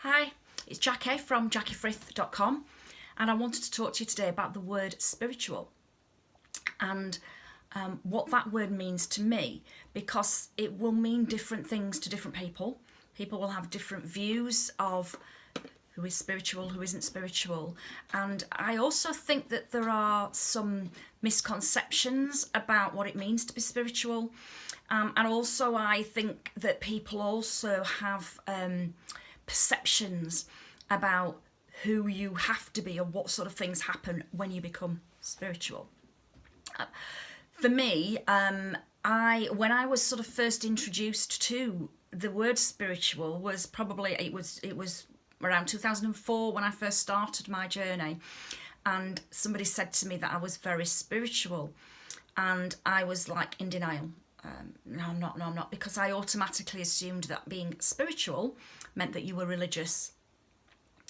Hi, it's Jackie from jackiefrith.com, and I wanted to talk to you today about the word spiritual and what that word means to me, because it will mean different things to different people. People will have different views of who is spiritual, who isn't spiritual. And I also think that there are some misconceptions about what it means to be spiritual. And also I think that people also have perceptions about who you have to be or what sort of things happen when you become spiritual. For me, when I was sort of first introduced to the word spiritual was probably, it was around 2004 when I first started my journey, and somebody said to me that I was very spiritual, and I was like in denial. No, I'm not, because I automatically assumed that being spiritual meant that you were religious,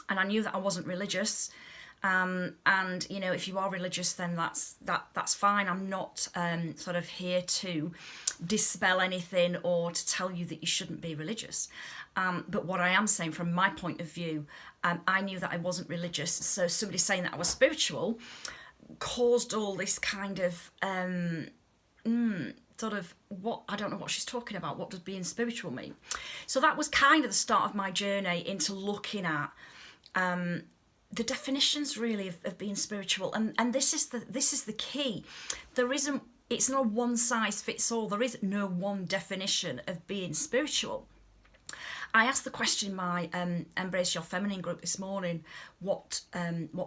and I knew that I wasn't religious. And you know, if you are religious, then that's fine. I'm not sort of here to dispel anything or to tell you that you shouldn't be religious. But what I am saying from my point of view, I knew that I wasn't religious. So somebody saying that I was spiritual caused all this kind of sort of, what, I don't know what she's talking about. What does being spiritual mean? So that was kind of the start of my journey into looking at the definitions really of being spiritual, and this is the key. It's not a one size fits all. There is no one definition of being spiritual. I asked the question in my Embrace Your Feminine group this morning, what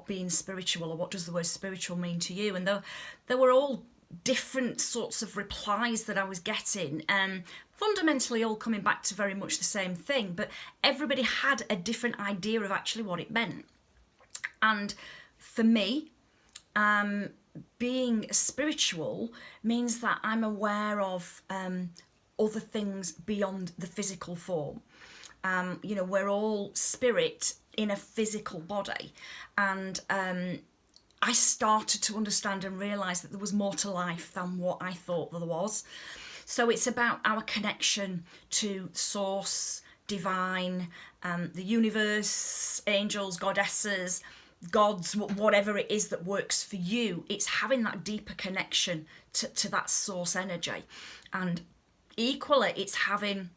being spiritual, or what does the word spiritual mean to you? And there were all different sorts of replies that I was getting, fundamentally all coming back to very much the same thing, but everybody had a different idea of actually what it meant. And for me, being spiritual means that I'm aware of other things beyond the physical form. You know, we're all spirit in a physical body, and I started to understand and realise that there was more to life than what I thought there was. So it's about our connection to source, divine, the universe, angels, goddesses, gods, whatever it is that works for you. It's having that deeper connection to that source energy. And equally, it's having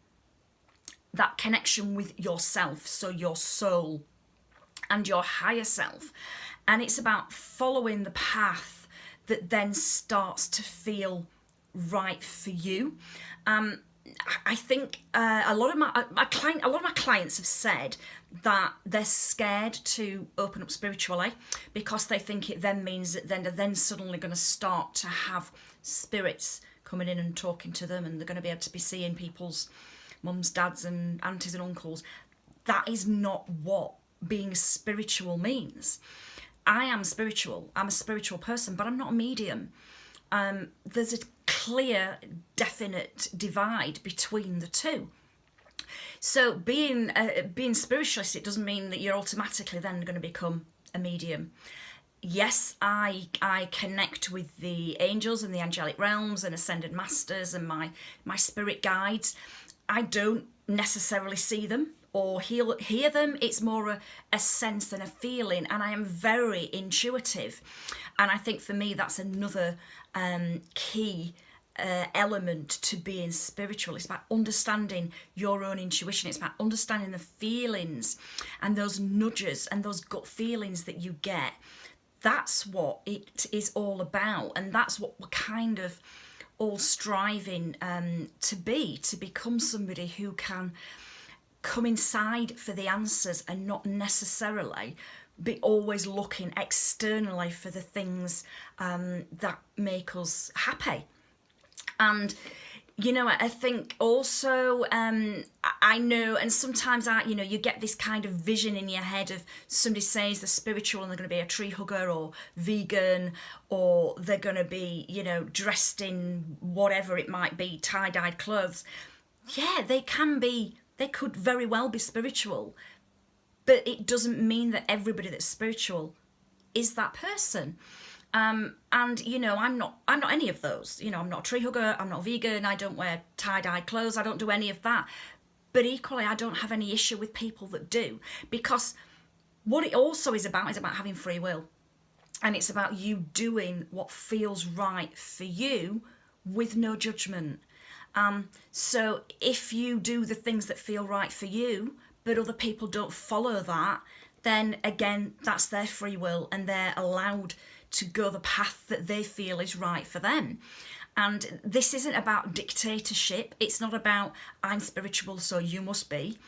that connection with yourself, so your soul and your higher self. And it's about following the path that then starts to feel right for you. I think a lot of my clients have said that they're scared to open up spiritually because they think it then means that they're then suddenly going to start to have spirits coming in and talking to them, and they're going to be able to be seeing people's mums, dads and aunties and uncles. That is not what being spiritual means. I am spiritual. I'm a spiritual person, but I'm not a medium. There's a clear, definite divide between the two. So being spiritualist, it doesn't mean that you're automatically then going to become a medium. Yes, I connect with the angels and the angelic realms and ascended masters and my spirit guides. I don't necessarily see them or hear them. It's more a sense than a feeling, and I am very intuitive. And I think for me that's another key element to being spiritual. It's about understanding your own intuition. It's about understanding the feelings and those nudges and those gut feelings that you get. That's what it is all about, and that's what we're kind of all striving to become somebody who can come inside for the answers and not necessarily be always looking externally for the things that make us happy. And you know, I think also I know, and sometimes you get this kind of vision in your head of somebody says they're spiritual and they're going to be a tree hugger or vegan, or they're going to be, dressed in whatever it might be, tie-dyed clothes. Yeah, they could very well be spiritual, but it doesn't mean that everybody that's spiritual is that person. And I'm not any of those. I'm not a tree hugger, I'm not vegan, I don't wear tie-dye clothes, I don't do any of that. But equally, I don't have any issue with people that do, because what it also is about having free will. And it's about you doing what feels right for you with no judgment. So if you do the things that feel right for you, but other people don't follow that, then again, that's their free will and they're allowed to go the path that they feel is right for them. And this isn't about dictatorship. It's not about I'm spiritual, so you must be.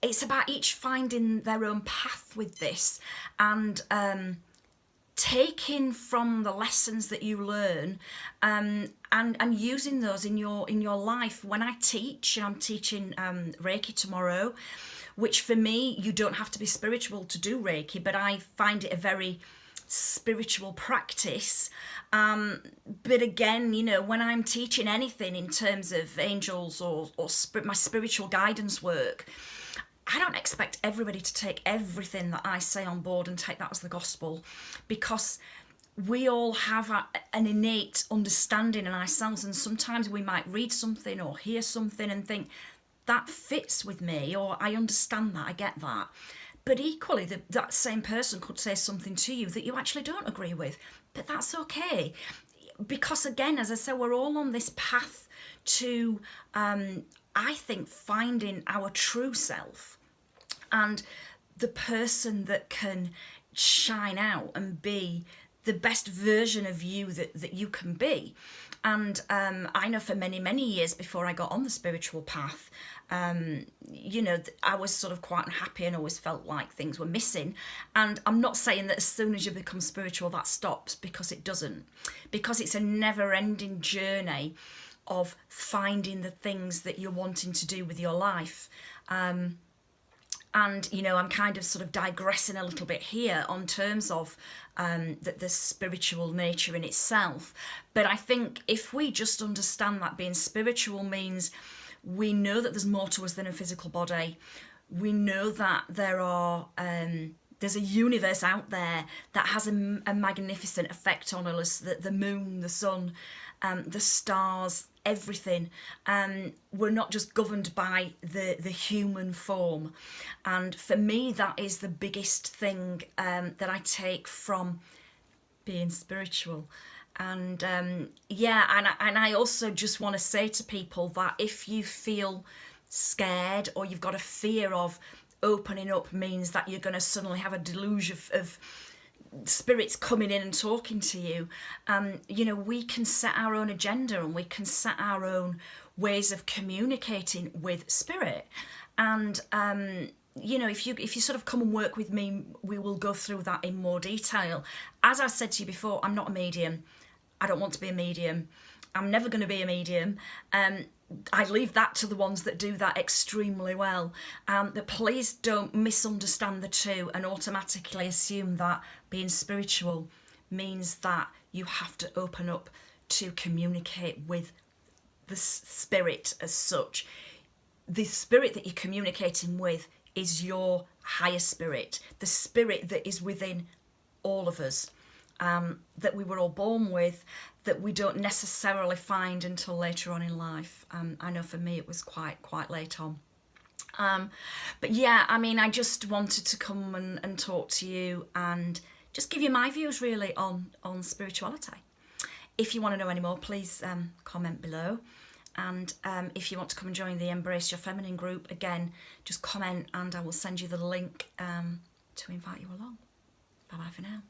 It's about each finding their own path with this, and taking from the lessons that you learn, and using those in your life. When I teach, and I'm teaching Reiki tomorrow, which for me, you don't have to be spiritual to do Reiki, but I find it a very spiritual practice. But again, you know, when I'm teaching anything in terms of angels or my spiritual guidance work, I don't expect everybody to take everything that I say on board and take that as the gospel, because we all have an innate understanding in ourselves, and sometimes we might read something or hear something and think, that fits with me, or I understand that, I get that. But equally, that same person could say something to you that you actually don't agree with, but that's okay. Because again, as I said, we're all on this path to, I think, finding our true self, and the person that can shine out and be the best version of you that you can be. And I know for many, many years before I got on the spiritual path, you know, I was sort of quite unhappy and always felt like things were missing. And I'm not saying that as soon as you become spiritual that stops, because it doesn't. Because it's a never-ending journey of finding the things that you're wanting to do with your life. And, you know, I'm kind of sort of digressing a little bit here on terms of the spiritual nature in itself. But I think if we just understand that being spiritual means we know that there's more to us than a physical body. We know that there's a universe out there that has a magnificent effect on us, the moon, the sun, the stars, everything. We're not just governed by the human form. And for me, that is the biggest thing that I take from being spiritual. And and I also just want to say to people that if you feel scared or you've got a fear of opening up, means that you're going to suddenly have a deluge of spirits coming in and talking to you, you know, we can set our own agenda and we can set our own ways of communicating with spirit. And you know, if you sort of come and work with me, we will go through that in more detail. As I said to you before, I'm not a medium. I don't want to be a medium. I'm never going to be a medium. I leave that to the ones that do that extremely well. But please don't misunderstand the two and automatically assume that being spiritual means that you have to open up to communicate with the spirit as such. The spirit that you're communicating with is your higher spirit, the spirit that is within all of us. That we were all born with, that we don't necessarily find until later on in life. I know for me it was quite late on. But yeah, I mean, I just wanted to come and talk to you and just give you my views really on spirituality. If you want to know any more, please comment below. And if you want to come and join the Embrace Your Feminine group, again, just comment and I will send you the link to invite you along. Bye bye for now.